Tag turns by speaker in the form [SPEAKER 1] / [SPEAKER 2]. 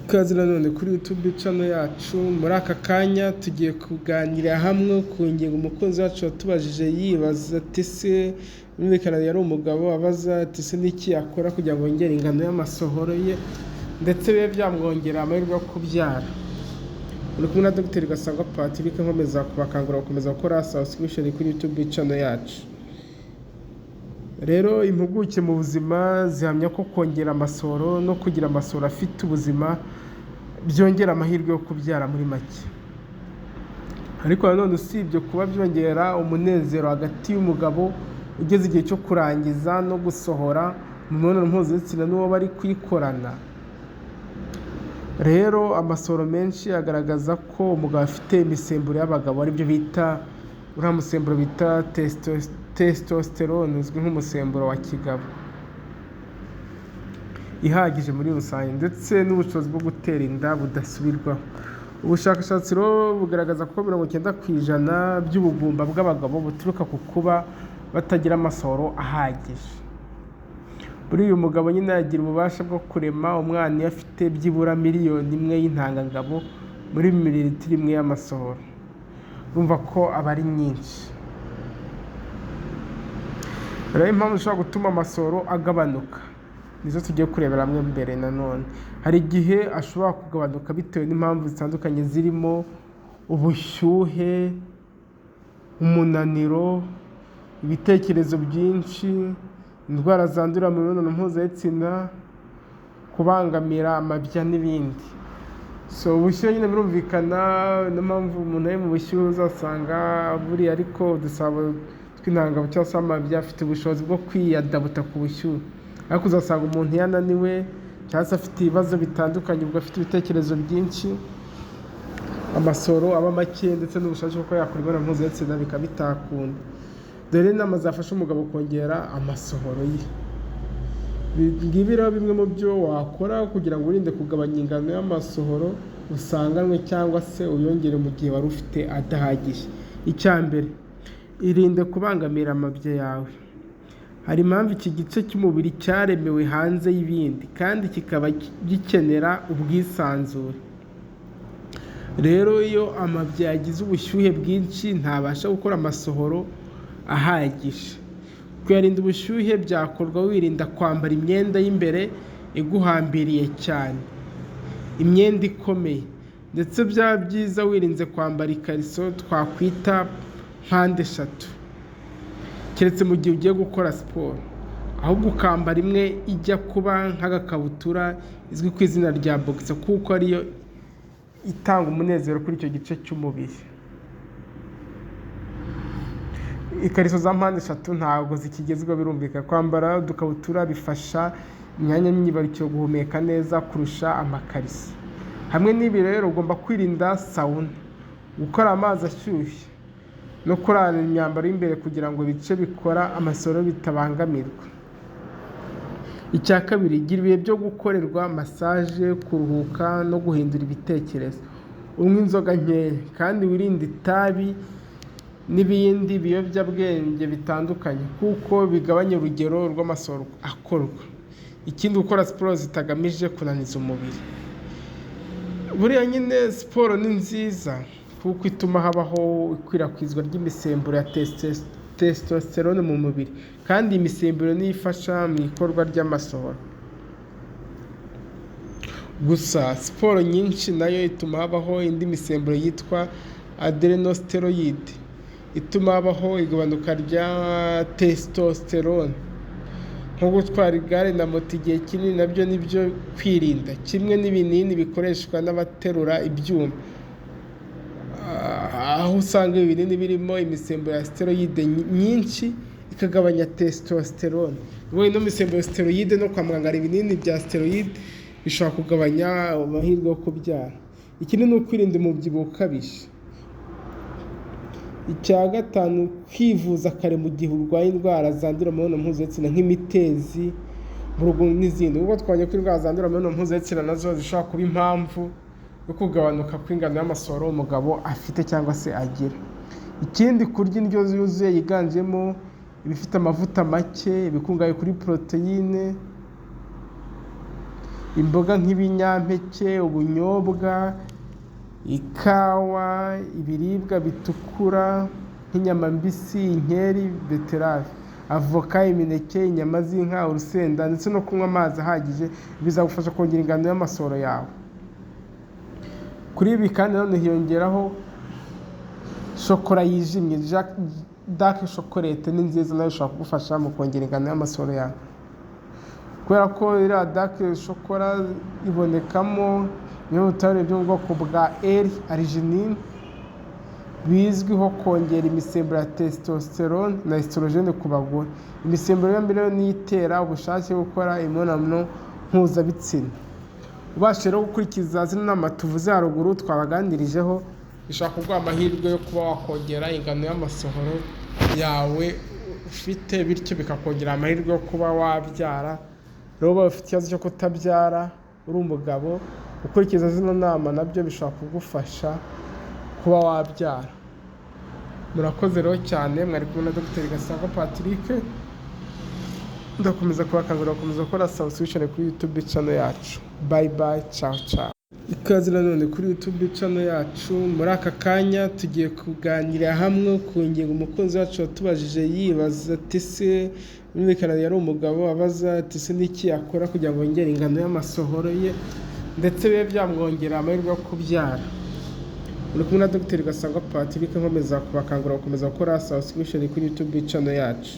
[SPEAKER 1] Ikaze nanone kuri YouTube channel yacu. Muri aka kanya tugiye kuganira hamwe ku ngingo umukozi wacu watubajije yibaza ati se birumvikana yari umugabo abaza ati se niki yakora kugira ngo yongere ingano y'amasohoro ye ndetse bibe byamwongera amahirwe yo kubyara. Uri kumwe na Dr. Gasangwa Patrick nkomeza kubakangurira gukomeza gukora subscription kuri YouTube channel yacu. Rero impuguke mu buzima zihamya ko kongera amasohoro no kugira amasohoro afite ubuzima byongera amahirwe yo kubyara muri make. Ariko nanone usibye kuba byongera umunezero hagati y'umugabo ugeze igihe cyo kurangiza no gusohora mu mibonano mpuzabitsina n'uwo bari kwikorana, rero amasohoro menshi agaragaza ko umugabo afite imisemburo y'abagabo aribyo bita uriya musemburo bita testosterone uzwi nk'umusemburo wa kigabo ihagije muri rusange ndetse n'ubushobozi bwo gutera inda budasubirwaho. Ubushakashatsi rero bugaragaza ko 90% by'ubugumba bw'abagabo buturuka ku kuba batagira amasohoro ahagije. Buri uyu mugabo nyine yagira ububasha bwo kurema umwana iyo afite byibura miliyoni imwe y'intangangabo muri mililitiro imwe y'amasohoro. Urumva ko aba ari nyinshi. Rero impamvu zishobora gutuma amasohoro agabanuka nizo tugiye kurebera hamwe mbere. Nanone hari igihe ashobora kugabanuka bitewe n'impamvu zitandukanye zirimo ubushyuhe, umunaniro, ibitekerezo byinshi, indwara zandurira mu mibonano mpuzabitsina, kubangamira amabya n'ibindi. Ubushyuhe nyine birumvikana, niyo mpamvu umuntu ari mu bushyuhe uzasanga buriya ariko udusabo tw'intangangabo cyangwa se amabya afite ubushobozi bwo kwiyadabuta ku bushyuhe. Ariko uzasanga umuntu yananiwe cyangwa se afite ibibazo bitandukanye, ubwo afite ibitekerezo byinshi, amasohoro aba make ndetse n'ubushake bwo yakora imibonano mpuzabitsina bikaba bitakunda. Dore inama zafasha umugabo kongera amasohoro ye. Ngibi rero bimwe mu byo wakora kugira ngo urinde kugabanya ingano y'amasohoro usanganwe cyangwa se uyongere mu gihe wari ufite adahagije. Icya mbere, irinde kubangamira amabya yawe. Hari impamvu iki gice cy'umubiri cyaremewe hanze y'ibindi kandi kikaba gikenera ubwisanzure. Rero iyo amabya yagize ubushyuhe bwinshi ntabasha gukora amasohoro ahagije. Kwirinda ubushyuhe byakorwa wirinda kwambara imyenda y'imbere iguhambiriye cyane, imyenda ikomeye, ndetse byaba byiza wirinze kwambara ikariso twakwita mpande eshatu keretse mu gihe ugiye gukora siporo, ahubwo ukambara imwe ijya kuba nk'agakabutura izwi ku izina rya boxer kuko ariyo itanga umunezero kuri icyo gice cy'umubiri. Ikariso za mpande eshatu ntabwo zikigezweho birumvikana. Kwambara udukabutura bifasha imyanya myibarukiro guhumeka neza kurusha amakariso. Hamwe n'ibi rero ugomba kwirinda sauna, gukora amazi ashyushye no kurana imyambaro y'imbere kugira ngo ibice bikora amasohoro bitabangamirwa. Icya kabiri, gira ibihe byo gukorerwa massage, kuruhuka no guhindura ibitekerezo. Unywa inzoga nkeya kandi wirinde itabi n'ibindi biyobyabwenge bitandukanye kuko bigabanya urugero rw'amasohoro akorwa. Ikindi, gukora siporo zitagamije kunaniza umubiri. Buriya nyine siporo ni nziza kuko ituma habaho ikwirakwizwa ry'imisemburo ya testosterone mu mubiri, kandi imisemburo niyo ifasha mu ikorwa ry'amasohoro. Gusa siporo nyinshi nayo ituma habaho indi misemburo yitwa adrenosteroid, ituma habaho igabanuka rya testosterone. Nko gutwara igare na moto igihe kinini nabyo nibyo kwirinda, kimwe n'ibinini bikoreshwa n'abaterura ibyuma, aho usanga ibinini birimo imisemburo ya steroid nyinshi ikagabanya testosterone. Wowe no misemburo ya steroid no kwa muganga ibinini bya steroid bishobora kugabanya amahirwe yo kubyara. Ikindi ni ukwirinda umubyibuho ukabije. Icya gatanu, kwivuza kare mu gihe urwaye indwara zandurira mu mibonano mpuzabitsina nk'imitezi, urugo n'izindi. Ubwo twabonye ko indwara zandurira mu mibonano mpuzabitsina nazo zishobora kuba impamvu yo kugabanuka kw'ingano y'amasohoro umugabo afite cyangwa se agira. Ikindi, kurya indyo yuzuye yiganjemo ibifite amavuta make, ibikungahaye kuri poroteyine, imboga nk'ibinyampeke, ubunyobwa, ikawa, ibiribwa bitukura nk'inyama mbisi, inkeri, beterave, avoka, imineke, inyama z'inka, urusenda ndetse no kunywa amazi ahagije bizagufasha kongera ingano y'amasohoro yawe. Kuri ibi kandi nanone hiyongeraho shokora yijimye, dark chocolate ni nziza nayo ishobora kugufasha mu kongera ingano y'amasohoro yawe, kubera ko iriya dark shokora ibonekamo ibinyabutabire byo mu bwoko bwa L-arginine bizwiho kongera imisemburo ya testosterone na estrogene ku bagore. Imisemburo yombi rero niyo itera ubushake bwo gukora imibonano mpuzabitsina. Ubashije rero gukurikiza zino nama tuvuze haruguru twabaganirijeho, bishobora kuguha amahirwe yo kuba wakongera ingano y'amasohoro yawe ufite, bityo bikakongera amahirwe yo kuba wabyara. Rero uba ufite ikibazo cyo kutabyara uri umugabo, gukurikiza zino nama nabyo bishobora kugufasha kuba wabyara. Murakoze rero cyane, mwari kumwe na Dr. Gasangwa Patrick. Ndakomeza kubakangurira gukomeza gukora subscription kuri YouTube channel yacu. Bye bye, ciao ciao. Ikaze nanone kuri YouTube channel yacu. Muri aka kanya tugiye kuganira hamwe ku ngingo umukunzi wacu watubajije yibaza ati se birumvikana yari umugabo abaza ati se niki yakora kugira ngo yongere ingano y'amasohoro ye ndetse bibe byamwongera amahirwe yo kubyara. Uri kumwe na Dr. Gasangwa Patrick, nkomeza kubakangurira gukomeza gukora subscription kuri YouTube channel yacu.